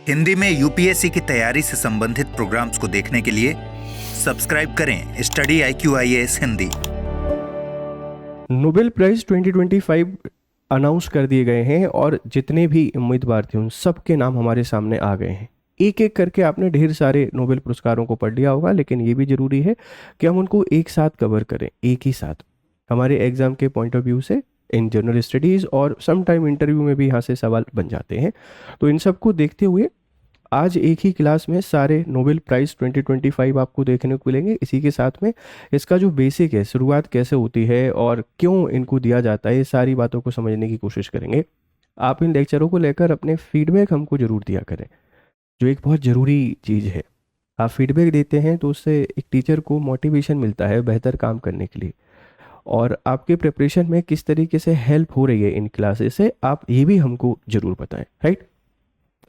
हिंदी में यूपीएससी की तैयारी से संबंधित प्रोग्राम्स को देखने के लिए सब्सक्राइब करें study IQIAS Hindi. Nobel prize 2025 announce कर दिए गए हैं और जितने भी उम्मीदवार थे उन सब के नाम हमारे सामने आ गए हैं। एक एक करके आपने ढेर सारे नोबेल पुरस्कारों को पढ़ लिया होगा, लेकिन ये भी ज़रूरी है कि हम उनको एक साथ कवर करें, एक ही साथ, हमारे एग्ज़ाम के पॉइंट ऑफ व्यू से, इन जनरल स्टडीज़ और सम टाइम इंटरव्यू में भी यहाँ से सवाल बन जाते हैं। तो इन सबको देखते हुए आज एक ही क्लास में सारे नोबेल प्राइज़ 2025 आपको देखने को मिलेंगे। इसी के साथ में इसका जो बेसिक है, शुरुआत कैसे होती है और क्यों इनको दिया जाता है, ये सारी बातों को समझने की कोशिश करेंगे। आप इन लेक्चरों को लेकर अपने फीडबैक हमको ज़रूर दिया करें, जो एक बहुत ज़रूरी चीज़ है। आप फीडबैक देते हैं तो उससे एक टीचर को मोटिवेशन मिलता है बेहतर काम करने के लिए, और आपके प्रिपरेशन में किस तरीके से हेल्प हो रही है इन क्लासेस से, आप ये भी हमको ज़रूर बताएं। राइट,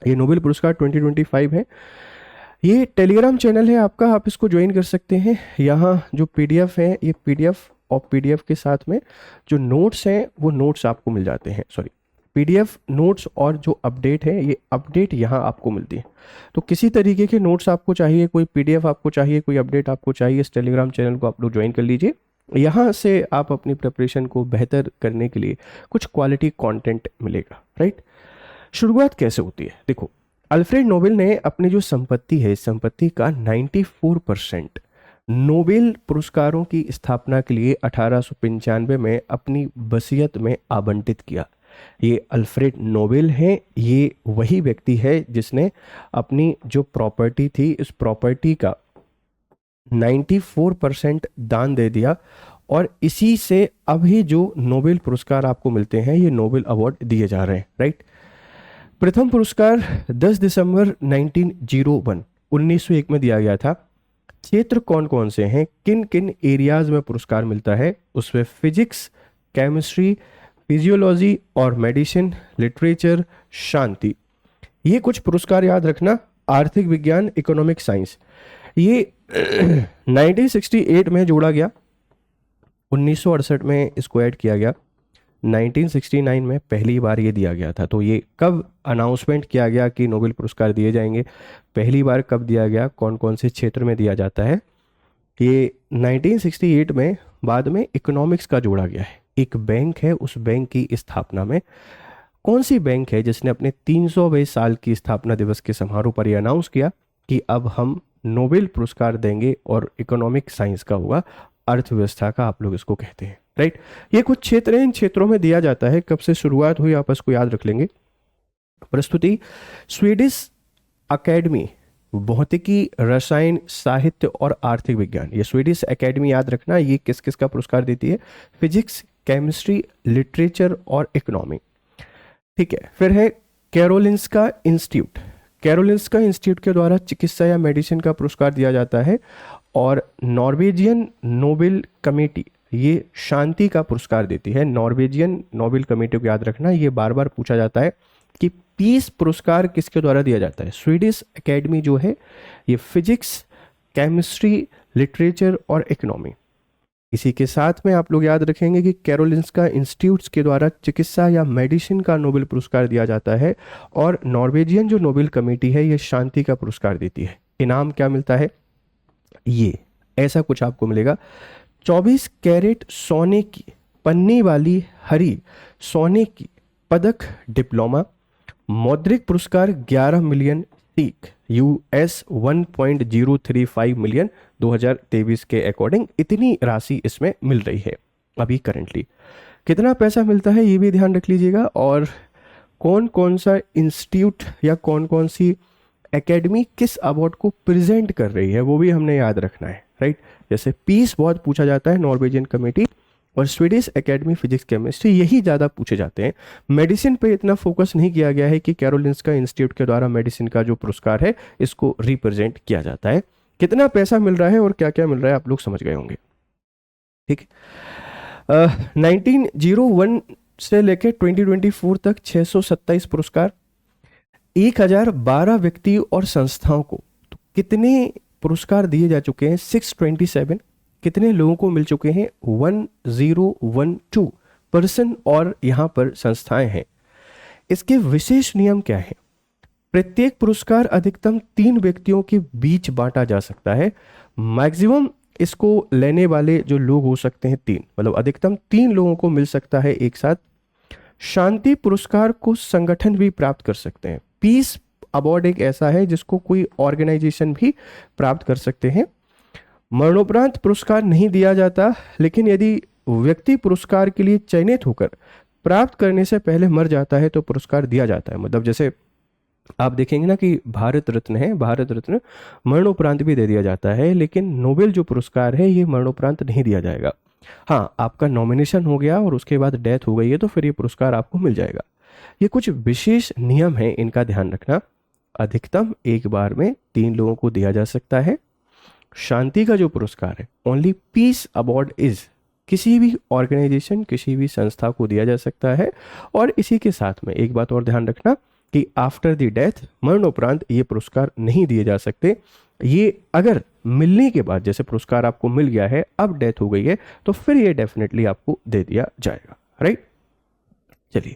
ये नोबेल पुरस्कार 2025 है। ये टेलीग्राम चैनल है आपका, आप इसको ज्वाइन कर सकते हैं। यहाँ जो PDF है, ये PDF और PDF के साथ में जो नोट्स हैं वो नोट्स आपको मिल जाते हैं। PDF नोट्स और जो अपडेट है, ये अपडेट यहाँ आपको मिलती है। तो किसी तरीके के नोट्स आपको चाहिए, कोई PDF आपको चाहिए, कोई अपडेट आपको चाहिए, इस टेलीग्राम चैनल को आप लोग ज्वाइन कर लीजिए। यहाँ से आप अपनी प्रिपरेशन को बेहतर करने के लिए कुछ क्वालिटी कंटेंट मिलेगा। राइट, शुरुआत कैसे होती है? देखो, अल्फ्रेड नोबेल ने अपनी जो संपत्ति है, इस संपत्ति का 94% नोबेल पुरस्कारों की स्थापना के लिए 1895 में अपनी वसीयत में आवंटित किया। ये अल्फ्रेड नोबेल हैं, ये वही व्यक्ति है जिसने अपनी जो प्रॉपर्टी थी, इस प्रॉपर्टी का 94% दान दे दिया, और इसी से अभी जो नोबेल पुरस्कार आपको मिलते हैं, ये नोबेल अवार्ड दिए जा रहे हैं। राइट, प्रथम पुरस्कार 10 दिसंबर 1901 में दिया गया था। क्षेत्र कौन कौन से हैं, किन किन एरियाज में पुरस्कार मिलता है, उसमें फिजिक्स, केमिस्ट्री, फिजियोलॉजी और मेडिसिन, लिटरेचर, शांति। ये कुछ पुरस्कार याद रखना। आर्थिक विज्ञान, इकोनॉमिक साइंस, ये 1968 में जोड़ा गया, 1968 में इसको ऐड किया गया, 1969 में पहली बार ये दिया गया था। तो ये कब अनाउंसमेंट किया गया कि नोबेल पुरस्कार दिए जाएंगे, पहली बार कब दिया गया, कौन कौन से क्षेत्र में दिया जाता है, ये 1968 में। बाद में इकोनॉमिक्स का जोड़ा गया है। एक बैंक है, उस बैंक की स्थापना में, कौन सी बैंक है जिसने अपने 300वें साल की स्थापना दिवस के समारोह पर यह अनाउंस किया कि अब हम नोबेल पुरस्कार देंगे, और इकोनॉमिक साइंस का होगा, अर्थव्यवस्था का आप लोग इसको कहते हैं। राइट, ये कुछ क्षेत्र हैं, इन क्षेत्रों में दिया जाता है। कब से शुरुआत हुई आप इसको याद रख लेंगे। प्रस्तुति, स्वीडिश अकेडमी भौतिकी, रसायन, साहित्य और आर्थिक विज्ञान। ये स्वीडिश एकेडमी याद रखना, ये किस किस का पुरस्कार देती है, फिजिक्स, केमिस्ट्री, लिटरेचर और इकोनॉमी। ठीक है, फिर है कैरोलिंस्का इंस्टीट्यूट। कैरोलिंस्का इंस्टीट्यूट के द्वारा चिकित्सा या मेडिसिन का पुरस्कार दिया जाता है। और नॉर्वेजियन नोबेल कमेटी, ये शांति का पुरस्कार देती है। नॉर्वेजियन नोबेल कमेटी को याद रखना, ये बार बार पूछा जाता है कि पीस पुरस्कार किसके द्वारा दिया जाता है। स्वीडिश एकेडमी जो है, ये फिजिक्स, केमिस्ट्री, लिटरेचर और इकोनॉमी। इसी के साथ में आप लोग याद रखेंगे कि कैरोलिंस्का इंस्टीट्यूट्स के द्वारा चिकित्सा या मेडिसिन का नोबेल पुरस्कार दिया जाता है, और नॉर्वेजियन जो नोबेल कमेटी है, ये शांति का पुरस्कार देती है। इनाम क्या मिलता है, ये ऐसा कुछ आपको मिलेगा। 24 कैरेट सोने की पन्नी वाली हरी सोने की पदक डिप्लोमा, मौद्रिक पुरस्कार 11 मिलियन सीख, US 1.035 मिलियन 2023 के अकॉर्डिंग, इतनी राशि इसमें मिल रही है अभी करंटली। कितना पैसा मिलता है ये भी ध्यान रख लीजिएगा, और कौन कौन सा इंस्टीट्यूट या कौन कौन सी एकेडमी किस अवार्ड को प्रेजेंट कर रही है, वो भी हमने याद रखना है। राइट, जैसे पीस बहुत पूछा जाता है, नॉर्वेजियन कमेटी और स्वीडिश एकेडमी फिजिक्स केमिस्ट्री, यही ज़्यादा पूछे जाते हैं। मेडिसिन पे इतना फोकस नहीं किया गया है कि कैरोलिंस्का इंस्टीट्यूट के द्वारा मेडिसिन का जो पुरस्कार है, इसको रिप्रेजेंट किया जाता है। कितना पैसा मिल रहा है और क्या क्या मिल रहा है आप लोग समझ गए होंगे। ठीक, 1901 से लेकर 2024 तक 627 पुरस्कार, 1012 व्यक्ति और संस्थाओं को तो कितने पुरस्कार दिए जा चुके हैं, 627। कितने लोगों को मिल चुके हैं, 1012 पर्सन और यहाँ पर संस्थाएं हैं। इसके विशेष नियम क्या है? प्रत्येक पुरस्कार अधिकतम 3 व्यक्तियों के बीच बांटा जा सकता है। मैक्सिमम इसको लेने वाले जो लोग हो सकते हैं 3, मतलब अधिकतम 3 लोगों को मिल सकता है एक साथ। शांति पुरस्कार को संगठन भी प्राप्त कर सकते हैं। पीस अवार्ड एक ऐसा है जिसको कोई ऑर्गेनाइजेशन भी प्राप्त कर सकते हैं। मरणोपरांत पुरस्कार नहीं दिया जाता, लेकिन यदि व्यक्ति पुरस्कार के लिए चयनित होकर प्राप्त करने से पहले मर जाता है तो पुरस्कार दिया जाता है। मतलब जैसे आप देखेंगे ना कि भारत रत्न है, भारत रत्न मरणोपरांत भी दे दिया जाता है, लेकिन नोबेल जो पुरस्कार है ये मरणोपरांत नहीं दिया जाएगा। हाँ, आपका नॉमिनेशन हो गया और उसके बाद डेथ हो गई है तो फिर ये पुरस्कार आपको मिल जाएगा। ये कुछ विशेष नियम है, इनका ध्यान रखना। अधिकतम एक बार में 3 लोगों को दिया जा सकता है। शांति का जो पुरस्कार है, ओनली पीस अवार्ड इज, किसी भी ऑर्गेनाइजेशन, किसी भी संस्था को दिया जा सकता है। और इसी के साथ में एक बात और ध्यान रखना कि आफ्टर द डेथ, मरणोपरांत ये पुरस्कार नहीं दिए जा सकते। ये अगर मिलने के बाद, जैसे पुरस्कार आपको मिल गया है, अब डेथ हो गई है, तो फिर ये डेफिनेटली आपको दे दिया जाएगा, राइट। चलिए,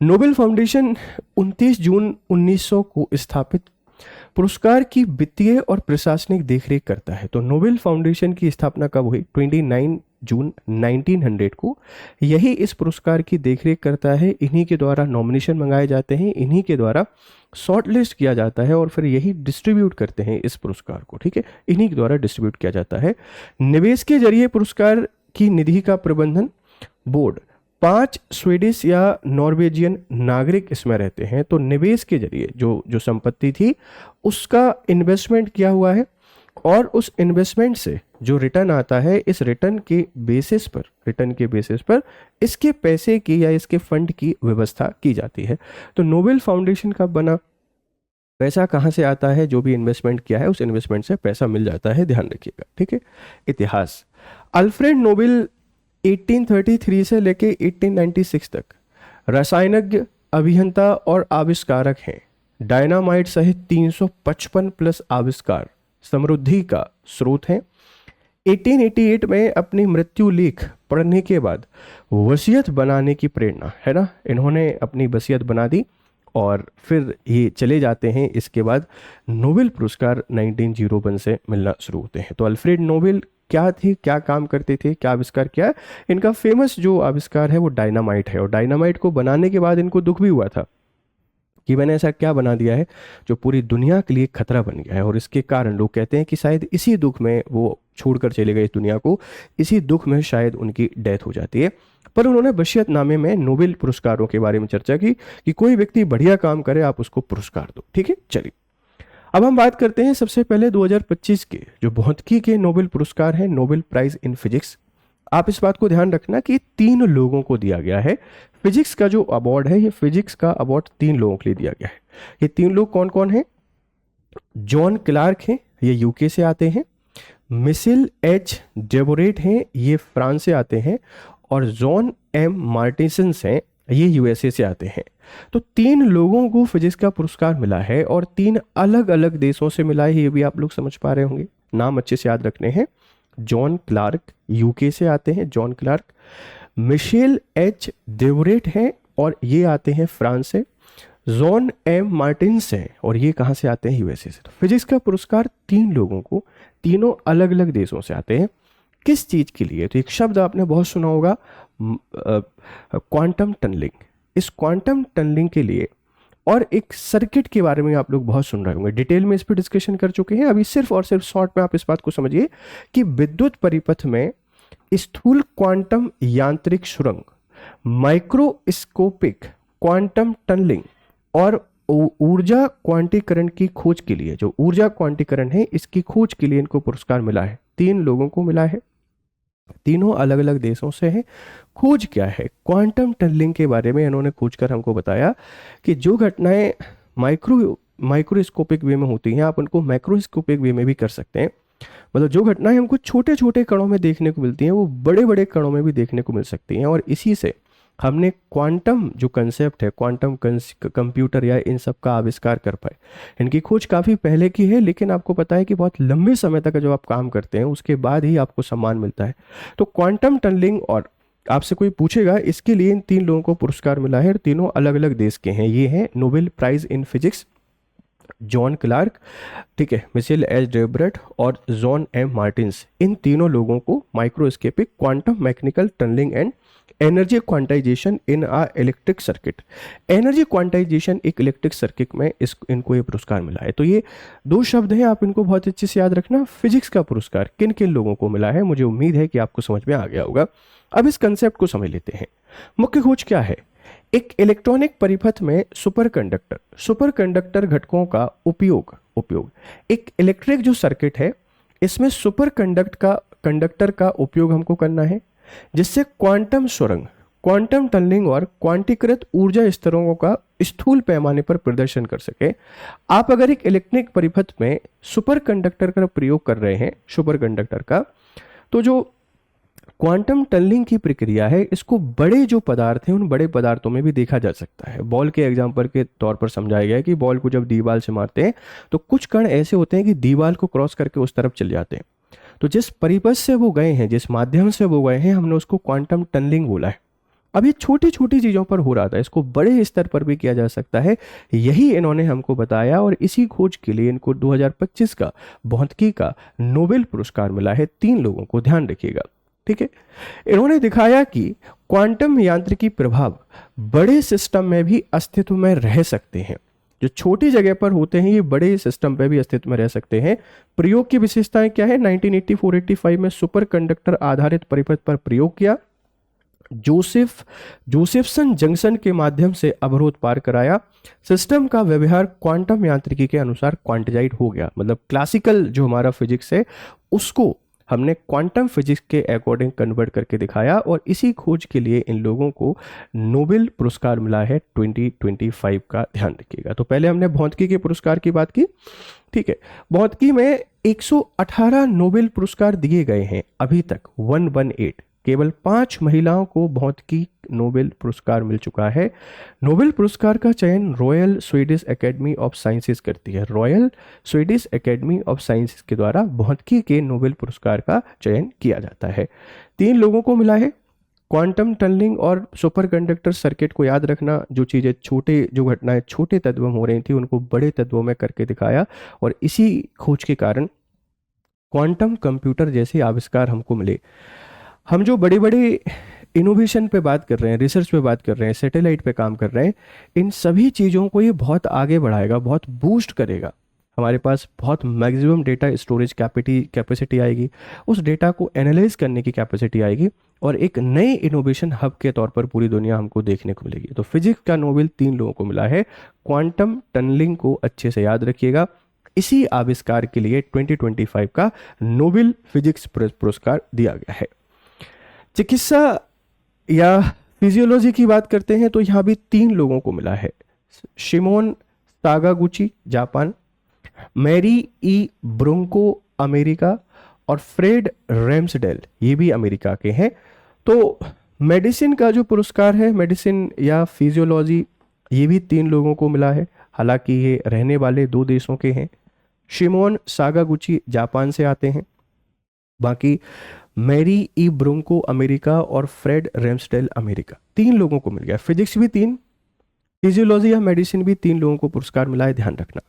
नोबेल फाउंडेशन 29 जून 1900 को स्थापित पुरस्कार की वित्तीय और प्रशासनिक देखरेख करता है। तो नोबेल फाउंडेशन की स्थापना कब हुई? 29 जून 1900 को। यही इस पुरस्कार की देखरेख करता है। इन्हीं के द्वारा नॉमिनेशन मंगाए जाते हैं, इन्हीं के द्वारा शॉर्ट लिस्ट किया जाता है और फिर यही डिस्ट्रीब्यूट करते हैं इस पुरस्कार को, ठीक है। इन्हीं के द्वारा डिस्ट्रीब्यूट किया जाता है। निवेश के जरिए पुरस्कार की निधि का प्रबंधन बोर्ड 5 स्वीडिश या नॉर्वेजियन नागरिक इसमें रहते हैं। तो निवेश के जरिए जो संपत्ति थी उसका इन्वेस्टमेंट किया हुआ है और उस इन्वेस्टमेंट से जो रिटर्न आता है, इस रिटर्न के बेसिस पर इसके पैसे की या इसके फंड की व्यवस्था की जाती है। तो नोबेल फाउंडेशन कब बना? पैसा कहाँ से आता है? जो भी इन्वेस्टमेंट किया है उस इन्वेस्टमेंट से पैसा मिल जाता है, ध्यान रखिएगा, ठीक है। इतिहास, अल्फ्रेड नोबेल 1833 से लेके 1896 तक रसायनज्ञ, अभियंता और आविष्कारक हैं। डायनामाइट सहित 355 प्लस आविष्कार समृद्धि का स्रोत हैं। 1888 में अपनी मृत्यु लेख पढ़ने के बाद वसीयत बनाने की प्रेरणा, है ना, इन्होंने अपनी वसीयत बना दी और फिर ये चले जाते हैं। इसके बाद नोबेल पुरस्कार 1901 से मिलना शुरू होते हैं। तो अल्फ्रेड नोबेल क्या थे, क्या काम करते थे, क्या आविष्कार किया? इनका फेमस जो आविष्कार है वो डायनामाइट है। और डायनामाइट को बनाने के बाद इनको दुख भी हुआ था कि मैंने ऐसा क्या बना दिया है जो पूरी दुनिया के लिए खतरा बन गया है। और इसके कारण लोग कहते हैं कि शायद इसी दुख में वो छोड़कर चले गए इस दुनिया को, इसी दुख में शायद उनकी डेथ हो जाती है। पर उन्होंने वसीयतनामे में नोबेल पुरस्कारों के बारे में चर्चा की कि कोई व्यक्ति बढ़िया काम करे, आप उसको पुरस्कार दो, ठीक है। चलिए, अब हम बात करते हैं सबसे पहले 2025 के जो भौतिकी के नोबेल पुरस्कार हैं, नोबेल प्राइज इन फिजिक्स। आप इस बात को ध्यान रखना कि 3 लोगों को दिया गया है। फिजिक्स का जो अवार्ड है, ये फिजिक्स का अवार्ड 3 लोगों के लिए दिया गया है। ये 3 लोग कौन कौन हैं? जॉन क्लार्क हैं, ये यूके से आते हैं। मिशेल एच डेबोरेट हैं, ये फ्रांस से आते हैं। और जॉन एम मार्टिन्सन हैं, ये यूएसए से आते हैं। तो 3 लोगों को फिजिक्स का पुरस्कार मिला है और 3 अलग अलग देशों से मिला है। ये भी आप लोग समझ पा रहे होंगे, नाम अच्छे से याद रखने हैं। जॉन क्लार्क यूके से आते हैं, जॉन क्लार्क। मिशेल एच डेबोरेट हैं और ये आते हैं फ्रांस से। जॉन एम मार्टिन्स हैं और ये कहाँ से आते हैं? यूएसए से। तो फिजिक्स का पुरस्कार 3 लोगों को, तीनों अलग अलग देशों से आते हैं। किस चीज़ के लिए? तो एक शब्द आपने बहुत सुना होगा, क्वांटम टनलिंग। इस क्वांटम टनलिंग के लिए और एक सर्किट के बारे में आप लोग बहुत सुन रहे होंगे, डिटेल में इस पर डिस्कशन कर चुके हैं। अभी सिर्फ और सिर्फ शॉर्ट में आप इस बात को समझिए कि विद्युत परिपथ में स्थूल क्वांटम यांत्रिक सुरंग, माइक्रोस्कोपिक क्वांटम टनलिंग और ऊर्जा क्वांटीकरण की खोज के लिए, जो ऊर्जा क्वांटीकरण है इसकी खोज के लिए इनको पुरस्कार मिला है। 3 लोगों को मिला है, तीनों अलग अलग देशों से हैं। खोज क्या है? क्वांटम टनलिंग के बारे में इन्होंने खोज कर हमको बताया कि जो घटनाएं माइक्रोस्कोपिक वे में होती हैं, आप उनको मैक्रोस्कोपिक वे में भी कर सकते हैं। मतलब जो घटनाएं हमको छोटे छोटे कणों में देखने को मिलती हैं वो बड़े बड़े कणों में भी देखने को मिल सकती हैं। और इसी से हमने क्वांटम जो कंसेप्ट है, क्वांटम कंप्यूटर या इन सब का आविष्कार कर पाए। इनकी खोज काफ़ी पहले की है, लेकिन आपको पता है कि बहुत लंबे समय तक जब आप काम करते हैं उसके बाद ही आपको सम्मान मिलता है। तो क्वांटम टनलिंग, और आपसे कोई पूछेगा इसके लिए इन 3 लोगों को पुरस्कार मिला है और तीनों अलग अलग देश के हैं। ये हैं Nobel prize in physics. John Clarke, ठीक है, मिशेल एच डेब्रेट और जॉन एम मार्टिन्स, इन तीनों लोगों को microscopic quantum mechanical tunnelling and energy quantisation in a electric circuit, energy quantisation एक इलेक्ट्रिक सर्किट में इनको ये पुरस्कार मिला है। तो ये दो शब्द हैं, आप इनको बहुत अच्छे से याद रखना। फिजिक्स का पुरस्कार किन किन लोगों को मिला है, मुझे उम्मीद है कि आपको समझ में आ गया होगा। अब इस कंसेप्ट को समझ लेते हैं। मुख्य खोज क्या है? एक इलेक्ट्रॉनिक परिपथ में सुपरकंडक्टर घटकों का उपयोग एक इलेक्ट्रिक जो सर्किट है इसमें कंडक्टर का उपयोग हमको करना है, जिससे क्वांटम सुरंग, क्वांटम टनलिंग और क्वांटीकृत ऊर्जा स्तरों का स्थूल पैमाने पर प्रदर्शन कर सके। आप अगर एक इलेक्ट्रॉनिक परिपथ में सुपरकंडक्टर का प्रयोग कर रहे हैं, सुपरकंडक्टर का, तो जो क्वांटम टनलिंग की प्रक्रिया है इसको बड़े जो पदार्थ हैं उन बड़े पदार्थों में भी देखा जा सकता है। बॉल के एग्जांपल के तौर पर समझाया गया है कि बॉल को जब दीवार से मारते हैं तो कुछ कण ऐसे होते हैं कि दीवार को क्रॉस करके उस तरफ चले जाते हैं। तो जिस परिपथ से वो गए हैं, जिस माध्यम से वो गए हैं, हमने उसको क्वांटम टनलिंग बोला है। अब ये छोटी छोटी चीज़ों पर हो रहा था, इसको बड़े स्तर पर भी किया जा सकता है, यही इन्होंने हमको बताया और इसी खोज के लिए इनको 2025 का भौतिकी का नोबेल पुरस्कार मिला है। 3 लोगों को, ध्यान रखिएगा, ठीक है। इन्होंने दिखाया कि क्वांटम यांत्रिकी प्रभाव बड़े सिस्टम में भी अस्तित्व में रह सकते हैं। जो छोटी जगह पर होते हैं ये बड़े सिस्टम पे भी अस्तित्व में रह सकते हैं। प्रयोग की विशेषताएं क्या है? 1984-85 में सुपरकंडक्टर आधारित परिपथ पर प्रयोग किया, जोसेफसन जंक्शन के माध्यम से अवरोध पार कराया, सिस्टम का व्यवहार क्वांटम यांत्रिकी के अनुसार क्वांटिजाइड हो गया। मतलब क्लासिकल जो हमारा फिजिक्स है उसको हमने क्वांटम फिजिक्स के अकॉर्डिंग कन्वर्ट करके दिखाया और इसी खोज के लिए इन लोगों को नोबेल पुरस्कार मिला है 2025 का, ध्यान रखिएगा। तो पहले हमने भौतिकी के पुरस्कार की बात की, ठीक है। भौतिकी में 118 नोबेल पुरस्कार दिए गए हैं अभी तक, 118। केवल 5 महिलाओं को भौतिकी नोबेल पुरस्कार मिल चुका है। नोबेल पुरस्कार का चयन royal Swedish academy of sciences करती है। Royal Swedish academy of sciences के द्वारा भौतिकी के नोबेल पुरस्कार का चयन किया जाता है। 3 लोगों को मिला है। क्वांटम टनलिंग और सुपरकंडक्टर सर्किट को याद रखना, जो चीज़ें जो घटनाएं छोटे तत्वों में हो रही थी उनको बड़े तत्वों में करके दिखाया और इसी खोज के कारण क्वांटम कंप्यूटर जैसे आविष्कार हमको मिले। हम जो बड़े बड़े इनोवेशन पे बात कर रहे हैं, रिसर्च पे बात कर रहे हैं, सैटेलाइट पे काम कर रहे हैं, इन सभी चीज़ों को ये बहुत आगे बढ़ाएगा, बहुत बूस्ट करेगा। हमारे पास बहुत मैक्सिमम डेटा स्टोरेज कैपेसिटी आएगी, उस डेटा को एनालाइज करने की कैपेसिटी आएगी और एक नए इनोवेशन हब के तौर पर पूरी दुनिया हमको देखने को मिलेगी। तो फिजिक्स का नोबेल 3 लोगों को मिला है। क्वांटम टनलिंग को अच्छे से याद रखिएगा। इसी आविष्कार के लिए 2025 का नोबेल फिजिक्स पुरस्कार दिया गया है। चिकित्सा या फिजियोलॉजी की बात करते हैं तो यहाँ भी 3 लोगों को मिला है। शिमोन सागागुची, जापान, मैरी ई ब्रोंको, अमेरिका, और फ्रेड रैम्सडेल, ये भी अमेरिका के हैं। तो मेडिसिन का जो पुरस्कार है, मेडिसिन या फिजियोलॉजी, ये भी 3 लोगों को मिला है। हालांकि ये रहने वाले 2 देशों के हैं। शिमोन सागागुची जापान से आते हैं, बाकी मैरी ई ब्रोंको अमेरिका और फ्रेड रैम्सडेल अमेरिका। 3 लोगों को मिल गया। फिजिक्स भी 3, फिजियोलॉजी या मेडिसिन भी 3 लोगों को पुरस्कार मिला है, ध्यान रखना।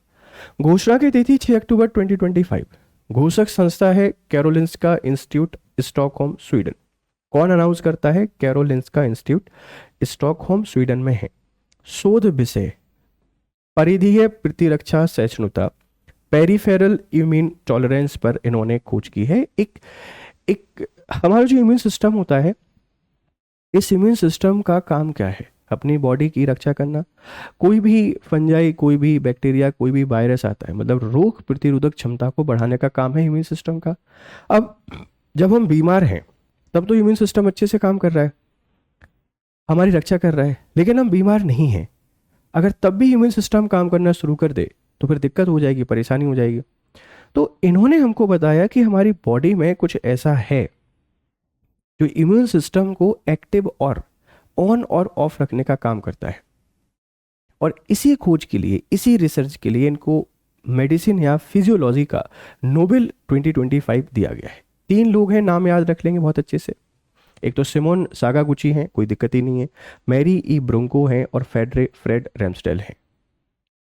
घोषणा की तिथि 6 अक्टूबर 2025। घोषक संस्था है कैरोलिंस्का इंस्टीट्यूट, स्टॉकहोम, स्वीडन। कौन अनाउंस करता है? कैरोलिंस्का इंस्टीट्यूट, स्टॉकहोम, स्वीडन में है। शोध विषय परिधीय प्रतिरक्षा सहिष्णुता, पेरिफेरल इम्यून टॉलरेंस पर इन्होंने खोज की है। एक हमारा जो इम्यून सिस्टम होता है, इस इम्यून सिस्टम का काम क्या है? अपनी बॉडी की रक्षा करना। कोई भी फंजाई, कोई भी बैक्टीरिया, कोई भी वायरस आता है, मतलब रोग प्रतिरोधक क्षमता को बढ़ाने का काम है इम्यून सिस्टम का। अब जब हम बीमार हैं तब तो इम्यून सिस्टम अच्छे से काम कर रहा है, हमारी रक्षा कर रहा है, लेकिन हम बीमार नहीं हैं। अगर तब भी इम्यून सिस्टम काम करना शुरू कर दे तो फिर दिक्कत हो जाएगी, परेशानी हो जाएगी। तो इन्होंने हमको बताया कि हमारी बॉडी में कुछ ऐसा है जो इम्यून सिस्टम को एक्टिव और ऑन और ऑफ रखने का काम करता है। और इसी खोज के लिए, इसी रिसर्च के लिए इनको मेडिसिन या फिजियोलॉजी का नोबेल 2025 दिया गया है। 3 लोग हैं, नाम याद रख लेंगे बहुत अच्छे से। एक तो सिमोन सागागुची हैं, कोई दिक्कत ही नहीं है, मैरी ई ब्रोंको हैं और फ्रेड रैम्सडेल हैं।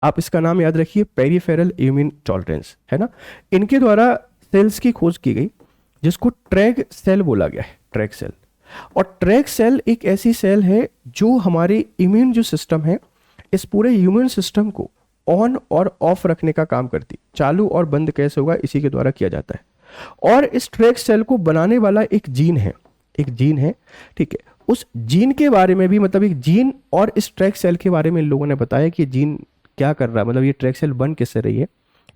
आप इसका नाम याद रखिए, पेरिफेरल इम्यून टॉलरेंस, है ना। इनके द्वारा सेल्स की खोज की गई जिसको ट्रैग सेल बोला गया है, ट्रैग सेल। और ट्रैग सेल एक ऐसी सेल है जो हमारे इम्यून जो सिस्टम है, इस पूरे इम्यून सिस्टम को ऑन और ऑफ रखने का काम करती। चालू और बंद कैसे होगा, इसी के द्वारा किया जाता है। और इस ट्रैग सेल को बनाने वाला एक जीन है, एक जीन है, ठीक है। उस जीन के बारे में भी, मतलब एक जीन और इस ट्रैग सेल के बारे में इन लोगों ने बताया कि जीन क्या कर रहा है, मतलब ये ट्रैग सेल बन किससे रही है,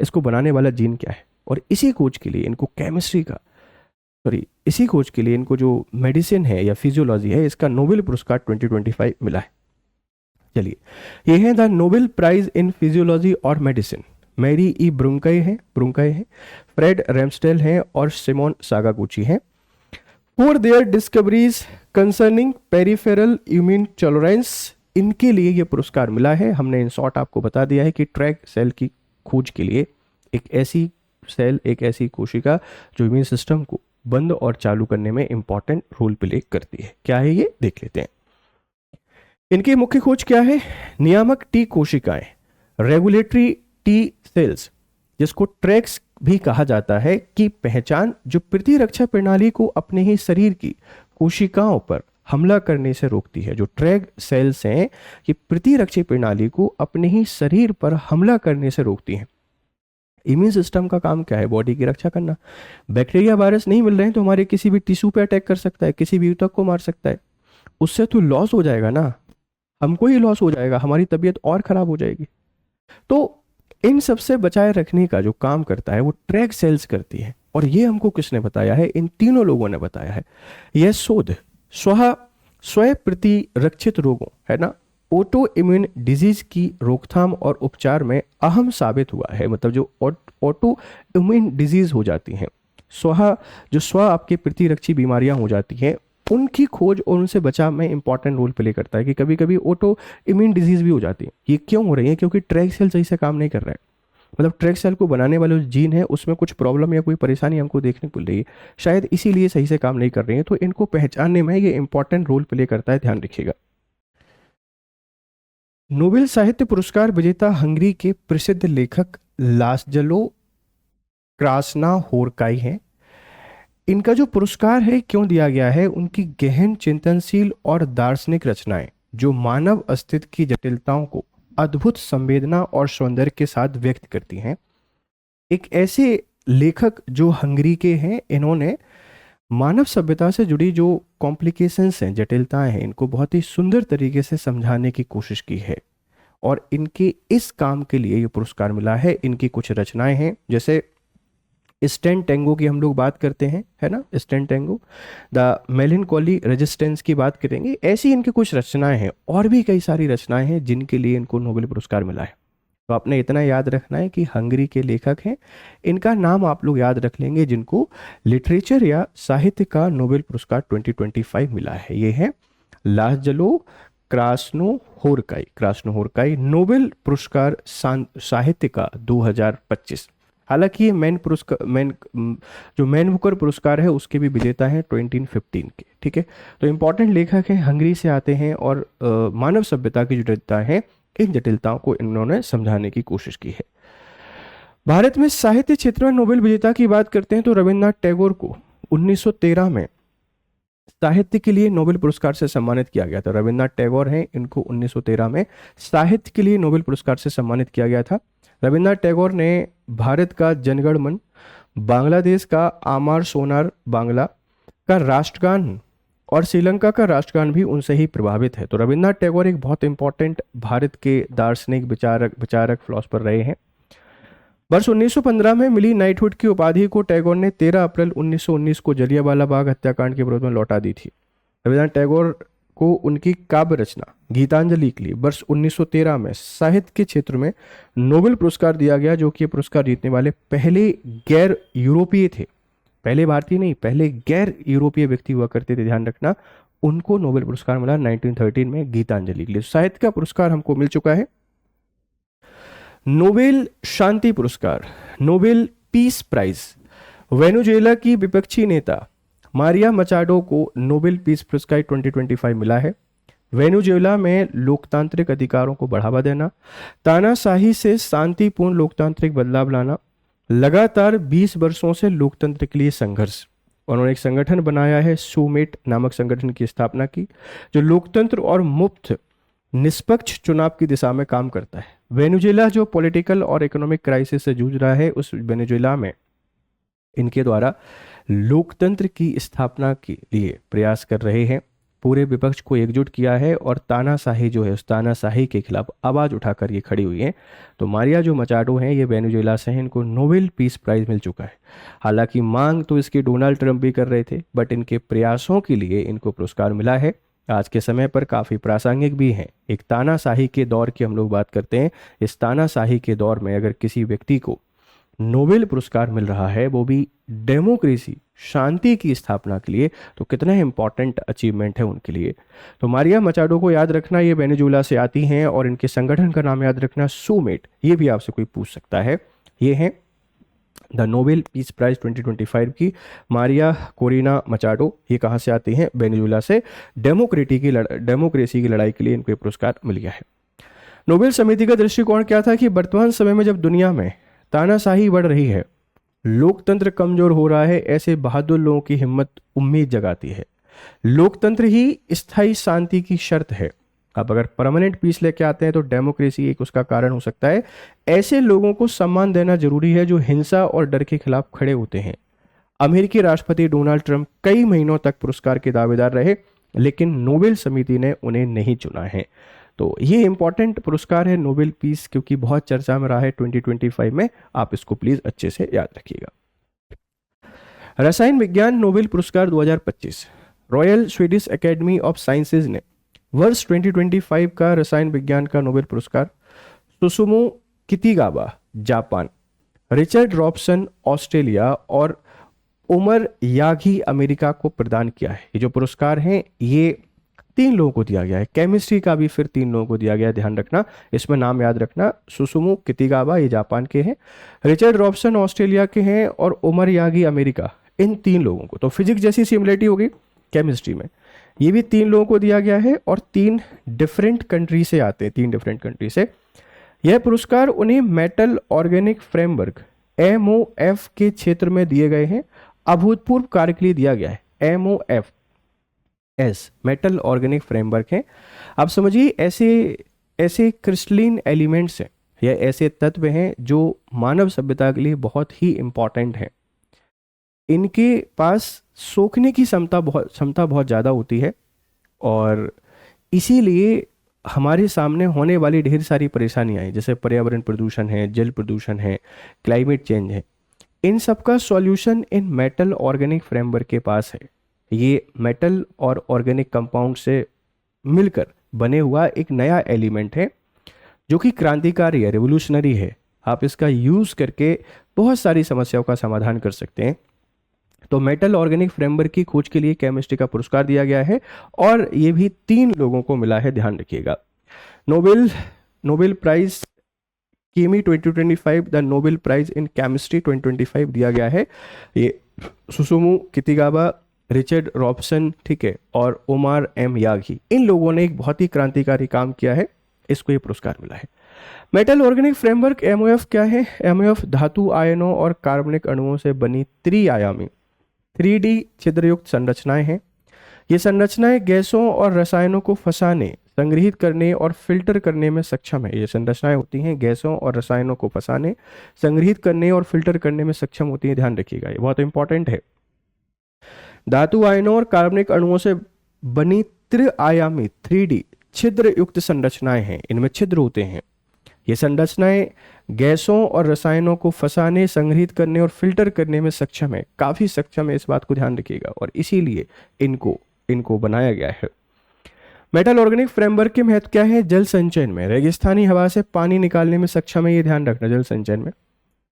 इसको बनाने वाला जीन क्या है। और इसी खोज के लिए इनको केमिस्ट्री का, सॉरी, इसी खोज के लिए इनको जो मेडिसिन है या फिजियोलॉजी है, इसका नोबेल पुरस्कार 2025 मिला है। चलिए, ये है the Nobel prize in physiology और मेडिसिन। मैरी ई ब्रुंकाई है, फ्रेड रैमस्टेल हैं और सिमोन सागागुची हैं, for their discoveries concerning peripheral immune tolerance. इनके लिए ये पुरस्कार मिला है। हमने इन शॉर्ट आपको बता दिया है कि ट्रैग सेल की खोज के लिए एक ऐसी सेल, एक ऐसी कोशिका जो इम्यून सिस्टम को बंद और चालू करने में इंपॉर्टेंट रोल प्ले करती है। क्या है ये, देख लेते हैं। इनकी मुख्य खोज क्या है, नियामक टी कोशिकाएं, रेगुलेटरी टी सेल्स, जिसको ट्रैग्स भी कहा जाता है, की पहचान जो प्रतिरक्षा प्रणाली को अपने ही शरीर की कोशिकाओं पर हमला करने से रोकती है। जो ट्रैग सेल्स हैं ये प्रतिरक्षा प्रणाली को अपने ही शरीर पर हमला करने से रोकती हैं। इम्यून सिस्टम का काम क्या है, बॉडी की रक्षा करना। बैक्टीरिया वायरस नहीं मिल रहे हैं तो हमारे किसी भी टिश्यू पे अटैक कर सकता है, किसी भी ऊतक को मार सकता है, उससे तो लॉस हो जाएगा ना, हमको ही लॉस हो जाएगा, हमारी तबीयत और खराब हो जाएगी। तो इन सबसे बचाए रखने का जो काम करता है वो ट्रैग सेल्स करती है। और ये हमको किसने बताया है, इन तीनों लोगों ने बताया है। यह शोध स्वयं प्रतिरक्षित रोगों, है ना, ऑटो इम्यून डिजीज की रोकथाम और उपचार में अहम साबित हुआ है। मतलब जो ऑटो इम्यून डिजीज हो जाती हैं, स्व आपके प्रतिरक्षी बीमारियां हो जाती हैं, उनकी खोज और उनसे बचाव में इंपॉर्टेंट रोल प्ले करता है। कि कभी कभी ऑटो इम्यून डिजीज भी हो जाती है। ये क्यों हो रही है, क्योंकि ट्रैग सेल सही से काम नहीं कर रहा है। मतलब ट्रैग सेल को बनाने वाले जो जीन है उसमें कुछ प्रॉब्लम या कोई परेशानी हमको देखने को मिल रही है, शायद इसीलिए सही से काम नहीं कर रही है। तो इनको पहचानने में ये इंपॉर्टेंट रोल प्ले करता है, ध्यान रखिएगा। नोबेल साहित्य पुरस्कार विजेता हंगरी के प्रसिद्ध लेखक लास्लो क्रास्नाहोरकाई हैं। इनका जो पुरस्कार है क्यों दिया गया है, उनकी गहन चिंतनशील और दार्शनिक रचनाएं जो मानव अस्तित्व की जटिलताओं को अद्भुत संवेदना और सौंदर्य के साथ व्यक्त करती हैं। एक ऐसे लेखक जो हंगरी के हैं, इन्होंने मानव सभ्यता से जुड़ी जो कॉम्प्लिकेशंस हैं, जटिलताएं हैं, इनको बहुत ही सुंदर तरीके से समझाने की कोशिश की है। और इनके इस काम के लिए ये पुरस्कार मिला है। इनकी कुछ रचनाएं हैं, जैसे स्टैन टेंगो की हम लोग बात करते हैं, है ना, स्टैन टेंगो, द मेलिनकोली रेजिस्टेंस की बात करेंगे। ऐसी इनकी कुछ रचनाएं हैं और भी कई सारी रचनाएं हैं जिनके लिए इनको नोबेल पुरस्कार मिला है। तो आपने इतना याद रखना है कि हंगरी के लेखक हैं, इनका नाम आप लोग याद रख लेंगे, जिनको लिटरेचर या साहित्य का नोबेल पुरस्कार 2025 मिला है। ये है लास्लो क्रास्नोहोरकाई, नोबेल पुरस्कार साहित्य का 2025। हालांकि ये जो मैन बुकर पुरस्कार है उसके भी विजेता हैं 2015 के, ठीक है। तो इंपॉर्टेंट लेखक हैं, हंगरी से आते हैं और मानव सभ्यता की जटिलता है, इन जटिलताओं को इन्होंने समझाने की कोशिश की है। भारत में साहित्य क्षेत्र में नोबेल विजेता की बात करते हैं तो रविन्द्रनाथ टैगोर को 1913 में साहित्य के लिए नोबेल पुरस्कार से सम्मानित किया गया था। रविन्द्रनाथ टैगोर हैं, इनको 1913 में साहित्य के लिए नोबेल पुरस्कार से सम्मानित किया गया था। रविन्द्रनाथ टैगोर ने भारत का जनगण मन, बांग्लादेश का आमार सोनार बांग्ला का राष्ट्रगान और श्रीलंका का राष्ट्रगान भी उनसे ही प्रभावित है। तो रविन्द्रनाथ टैगोर एक बहुत इंपॉर्टेंट भारत के दार्शनिक विचारक फिलोसफर रहे हैं। वर्ष 1915 में मिली नाइटहुड की उपाधि को टैगोर ने 13 अप्रैल 1919 को जलियांवाला बाग हत्याकांड के विरोध में लौटा दी थी। रविन्द्रनाथ टैगोर को उनकी काव्य रचना गीतांजलि के लिए वर्ष 1913 में साहित्य के क्षेत्र में नोबेल पुरस्कार दिया गया, जो कि पुरस्कार जीतने वाले पहले गैर यूरोपीय थे। पहले भारतीय नहीं, पहले गैर यूरोपीय व्यक्ति हुआ करते थे, ध्यान रखना। उनको नोबेल पुरस्कार मिला 1913 में गीतांजलि के लिए। साहित्य का पुरस्कार हमको मिल चुका है। नोबेल शांति पुरस्कार, नोबेल पीस प्राइज, वेनेजुएला की विपक्षी नेता मारिया मचाडो को नोबेल पीस पुरस्कार 2025 मिला है। वेनेजुएला में लोकतांत्रिक अधिकारों को बढ़ावा देना, तानाशाही से शांतिपूर्ण लोकतांत्रिक बदलाव लाना, लगातार 20 वर्षों से लोकतंत्र के लिए संघर्ष। उन्होंने एक संगठन बनाया है, सूमेट नामक संगठन की स्थापना की, जो लोकतंत्र और मुफ्त निष्पक्ष चुनाव की दिशा में काम करता है। वेनेजुएला जो पॉलिटिकल और इकोनॉमिक क्राइसिस से जूझ रहा है, उस वेनेजुएला में इनके द्वारा लोकतंत्र की स्थापना के लिए प्रयास कर रहे हैं, पूरे विपक्ष को एकजुट किया है और तानाशाही जो है उस तानाशाही के खिलाफ आवाज़ उठाकर ये खड़ी हुई हैं। तो मारिया जो मचाडो हैं ये वेनेजुएला से हैं, इनको नोबेल पीस प्राइज़ मिल चुका है। हालांकि मांग तो इसकी डोनाल्ड ट्रंप भी कर रहे थे, बट इनके प्रयासों के लिए इनको पुरस्कार मिला है। आज के समय पर काफ़ी प्रासंगिक भी हैं। एक तानाशाही के दौर की हम लोग बात करते हैं, इस तानाशाही के दौर में अगर किसी व्यक्ति को नोबेल पुरस्कार मिल रहा है, वो भी डेमोक्रेसी शांति की स्थापना के लिए, तो कितना इंपॉर्टेंट अचीवमेंट है उनके लिए। तो मारिया मचाडो को याद रखना, ये वेनेजुएला से आती हैं और इनके संगठन का नाम याद रखना सूमेट। ये भी आपसे कोई पूछ सकता है। ये हैं द नोबेल पीस प्राइज 2025 की मारिया कोरिना मचाडो। ये कहाँ से आती हैं? वेनेजुएला से। डेमोक्रेसी की लड़ाई के लिए इनको पुरस्कार मिल गया है। नोबेल समिति का दृष्टिकोण क्या था कि वर्तमान समय में जब दुनिया में तानाशाही बढ़ रही है, लोकतंत्र कमजोर हो रहा है, ऐसे बहादुर लोगों की हिम्मत उम्मीद जगाती है। लोकतंत्र ही स्थायी शांति की शर्त है। अब अगर परमानेंट पीस लेके आते हैं तो डेमोक्रेसी एक उसका कारण हो सकता है। ऐसे लोगों को सम्मान देना जरूरी है जो हिंसा और डर के खिलाफ खड़े होते हैं। अमेरिकी राष्ट्रपति डोनाल्ड ट्रंप कई महीनों तक पुरस्कार के दावेदार रहे, लेकिन नोबेल समिति ने उन्हें नहीं चुना है। तो ये इंपॉर्टेंट पुरस्कार है नोबेल पीस, क्योंकि बहुत चर्चा में रहा है 2025 में। आप इसको प्लीज अच्छे से याद रखिएगा। रसायन विज्ञान नोबेल पुरस्कार 2025 royal Swedish academy of sciences ने वर्ष 2025 का रसायन विज्ञान का नोबेल पुरस्कार सुसुमो कितागावा जापान, रिचर्ड रॉबसन ऑस्ट्रेलिया और उमर यागी अमेरिका को प्रदान किया है। ये जो पुरस्कार हैं ये 3 लोगों को दिया गया है। केमिस्ट्री का भी फिर 3 लोगों को दिया गया है, ध्यान रखना, इसमें नाम याद रखना। सुसुमो कितागावा ये जापान के हैं, रिचर्ड रॉबसन ऑस्ट्रेलिया के हैं और उमर यागी अमेरिका, इन 3 लोगों को। तो फिजिक्स जैसी सिमिलरिटी होगी केमिस्ट्री में, ये भी 3 लोगों को दिया गया है और 3 डिफरेंट कंट्री से आते हैं, 3 डिफरेंट कंट्री से। यह पुरस्कार उन्हें मेटल ऑर्गेनिक फ्रेमवर्क MOF के क्षेत्र में दिए गए हैं। अभूतपूर्व कार्य के लिए दिया गया है। MOF मेटल ऑर्गेनिक फ्रेमवर्क है। आप समझिए ऐसे क्रिस्टलिन एलिमेंट्स हैं या ऐसे तत्व हैं जो मानव सभ्यता के लिए बहुत ही इंपॉर्टेंट हैं। इनके पास सोखने की क्षमता बहुत ज़्यादा होती है और इसीलिए हमारे सामने होने वाली ढेर सारी परेशानियाँ हैं, जैसे पर्यावरण प्रदूषण है, जल प्रदूषण है, क्लाइमेट चेंज है, इन सब का solution in metal organic framework के पास है। ये मेटल और ऑर्गेनिक कंपाउंड से मिलकर बने हुआ एक नया एलिमेंट है जो कि क्रांतिकारी है, रेवोल्यूशनरी है। आप इसका यूज़ करके बहुत सारी समस्याओं का समाधान कर सकते हैं। तो मेटल ऑर्गेनिक फ्रेमवर्क की खोज के लिए केमिस्ट्री का पुरस्कार दिया गया है और ये भी 3 लोगों को मिला है, ध्यान रखिएगा। नोबेल प्राइज केमी 2025, the Nobel prize in chemistry 2025 दिया गया है। ये सुसुमो कितागावा, रिचर्ड रॉबसन, ठीक है, और उमर M यागी, इन लोगों ने एक बहुत ही क्रांतिकारी काम किया है, इसको ये पुरस्कार मिला है। मेटल ऑर्गेनिक फ्रेमवर्क MOF क्या है? MOF धातु आयनों और कार्बनिक अणुओं से बनी त्रिआयामी 3D छिद्रयुक्त संरचनाएं हैं। ये संरचनाएं गैसों और रसायनों को फंसाने, संग्रहित करने और फिल्टर करने में सक्षम है। ये संरचनाएं होती हैं गैसों और रसायनों को फंसाने, संग्रहित करने और फिल्टर करने में सक्षम होती हैं, ध्यान रखिएगा, ये बहुत इंपॉर्टेंट है। धातु आयनों और कार्बनिक अणुओं से बनी त्रिआयामी 3D छिद्र युक्त संरचनाएं हैं, इनमें छिद्र होते हैं। ये संरचनाएं गैसों और रसायनों को फंसाने, संग्रहित करने और फिल्टर करने में सक्षम है, काफी सक्षम है, इस बात को ध्यान रखिएगा, और इसीलिए इनको बनाया गया है। मेटल ऑर्गेनिक फ्रेमवर्क के महत्व क्या है? जल संचयन में, रेगिस्तानी हवा से पानी निकालने में सक्षम है, ये ध्यान रखना, जल संचयन में।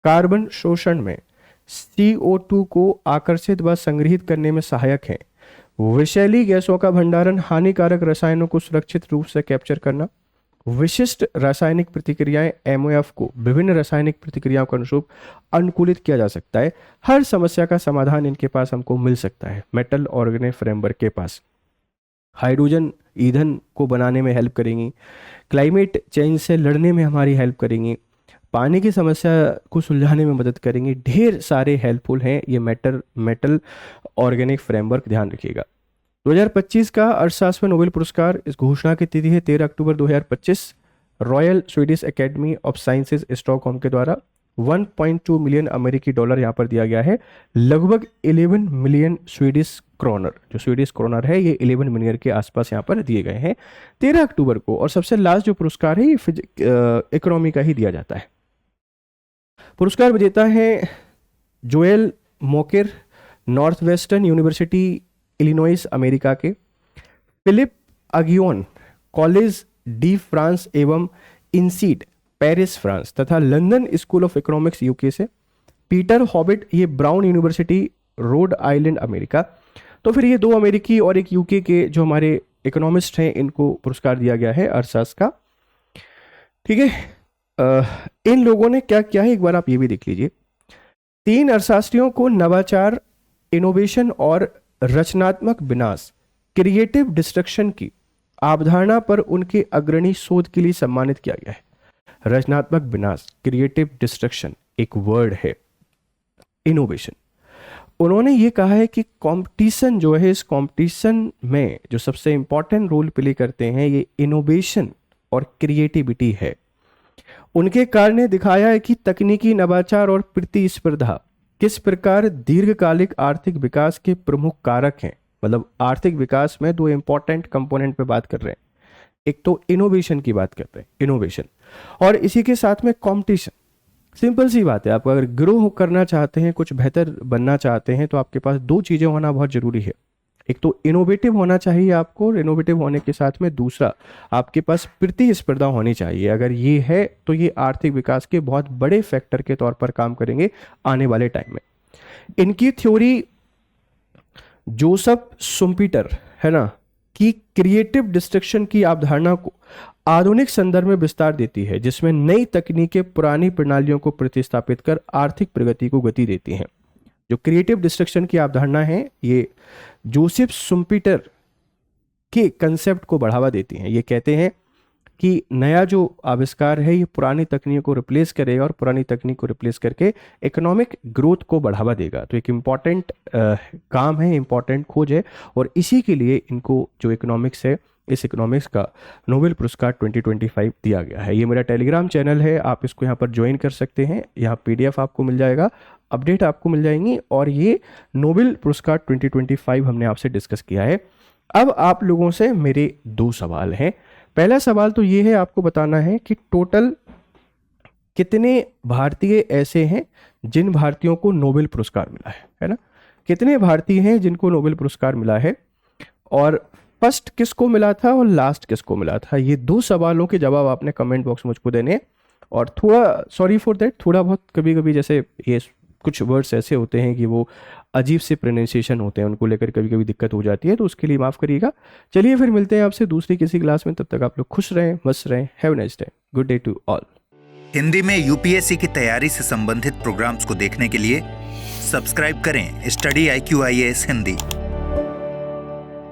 कार्बन शोषण में CO2 को आकर्षित व संग्रहित करने में सहायक है। विषैली गैसों का भंडारण, हानिकारक रसायनों को सुरक्षित रूप से कैप्चर करना। विशिष्ट रासायनिक प्रतिक्रियाएं, MOF को विभिन्न रासायनिक प्रतिक्रियाओं के अनुरूप अनुकूलित किया जा सकता है। हर समस्या का समाधान इनके पास हमको मिल सकता है, मेटल ऑर्गेनिक फ्रेमवर्क के पास। हाइड्रोजन ईंधन को बनाने में हेल्प करेंगी, क्लाइमेट चेंज से लड़ने में हमारी हेल्प करेंगी, पानी की समस्या को सुलझाने में मदद करेंगी। ढेर सारे हेल्पफुल हैं ये मेटल ऑर्गेनिक फ्रेमवर्क, ध्यान रखिएगा। 2025 का अर्थशास्त्र में नोबेल पुरस्कार, इस घोषणा की तिथि है 13 अक्टूबर 2025। Royal Swedish academy of sciences Stockholm के द्वारा 1.2 मिलियन अमेरिकी डॉलर यहाँ पर दिया गया है, लगभग 11 मिलियन स्वीडिश क्रोनर। जो स्वीडिश क्रोनर है ये 11 मिलियन के आसपास यहाँ पर दिए गए हैं 13 अक्टूबर को। और सबसे लास्ट जो पुरस्कार है ये इकोनॉमी का ही दिया जाता है। पुरस्कार विजेता है Joel Mokyr, North Western University Illinois America के, Philippe Aghion, College de France एवं इंसीड पेरिस फ्रांस तथा London School of Economics UK से, पीटर हॉबिट ये Brown University Rhode Island America. तो फिर ये 2 अमेरिकी और एक यूके के जो हमारे इकोनॉमिस्ट हैं इनको पुरस्कार दिया गया है अर्थशास्त्र का। ठीक है, इन लोगों ने क्या किया है एक बार आप ये भी देख लीजिए। 3 अर्थशास्त्रियों को नवाचार, इनोवेशन और रचनात्मक विनाश, क्रिएटिव डिस्ट्रक्शन की अवधारणा पर उनके अग्रणी शोध के लिए सम्मानित किया गया है। रचनात्मक विनाश, क्रिएटिव डिस्ट्रक्शन एक वर्ड है, इनोवेशन। उन्होंने ये कहा है कि कंपटीशन जो है, इस कंपटीशन में जो सबसे इंपॉर्टेंट रोल प्ले करते हैं ये इनोवेशन और क्रिएटिविटी है। उनके कार्य ने दिखाया है कि तकनीकी नवाचार और प्रतिस्पर्धा किस प्रकार दीर्घकालिक आर्थिक विकास के प्रमुख कारक हैं। मतलब आर्थिक विकास में 2 इंपॉर्टेंट कंपोनेंट पे बात कर रहे हैं, एक तो इनोवेशन की बात कर रहे हैं, इनोवेशन, और इसी के साथ में कंपटीशन। सिंपल सी बात है, आप अगर ग्रो करना चाहते हैं, कुछ बेहतर बनना चाहते हैं, तो आपके पास 2 चीज़ें होना बहुत ज़रूरी है। एक तो इनोवेटिव होना चाहिए आपको, इनोवेटिव होने के साथ में दूसरा आपके पास प्रतिस्पर्धा होनी चाहिए। अगर ये है तो ये आर्थिक विकास के बहुत बड़े फैक्टर के तौर पर काम करेंगे आने वाले टाइम में। इनकी थ्योरी जोसेफ शुम्पीटर है ना कि क्रिएटिव डिस्ट्रक्शन की अवधारणा को आधुनिक संदर्भ में विस्तार देती है, जिसमें नई तकनीकें पुरानी प्रणालियों को प्रतिस्थापित कर आर्थिक प्रगति को गति देती हैं। जो क्रिएटिव डिस्ट्रक्शन की अवधारणा है ये जोसेफ शुम्पीटर के कंसेप्ट को बढ़ावा देती हैं। ये कहते हैं कि नया जो आविष्कार है ये पुरानी तकनीक को रिप्लेस करेगा और पुरानी तकनीक को रिप्लेस करके इकोनॉमिक ग्रोथ को बढ़ावा देगा। तो एक इम्पॉर्टेंट काम है, इम्पॉर्टेंट खोज है, और इसी के लिए इनको जो इकोनॉमिक्स है, इस इकोनॉमिक्स का नोबेल पुरस्कार 2025 दिया गया है। ये मेरा टेलीग्राम चैनल है, आप इसको यहाँ पर ज्वाइन कर सकते हैं। यहाँ PDF आपको मिल जाएगा, अपडेट आपको मिल जाएंगी, और ये नोबेल पुरस्कार 2025 हमने आपसे डिस्कस किया है। अब आप लोगों से मेरे 2 सवाल हैं। पहला सवाल तो ये है, आपको बताना है कि टोटल कितने भारतीय ऐसे हैं जिन भारतीयों को नोबेल पुरस्कार मिला है ना? कितने भारतीय हैं जिनको नोबेल पुरस्कार मिला है, और फर्स्ट किसको मिला था और लास्ट किसको मिला था? ये 2 सवालों के जवाब आपने कमेंट बॉक्स में मुझको देने। और थोड़ा सॉरी फॉर दैट, थोड़ा बहुत कभी कभी जैसे ये कुछ वर्ड्स ऐसे होते हैं कि वो अजीब से प्रोनाउंसिएशन होते हैं, उनको लेकर कभी कभी दिक्कत हो जाती है, तो उसके लिए माफ़ करिएगा। चलिए फिर मिलते हैं आपसे दूसरी किसी क्लास में, तब तक आप लोग खुश रहें, मस्त रहें। Have a nice day, good day to all. Hindi में UPSC की तैयारी से संबंधित प्रोग्राम्स को देखने के लिए सब्सक्राइब करें स्टडी IQ IAS हिंदी।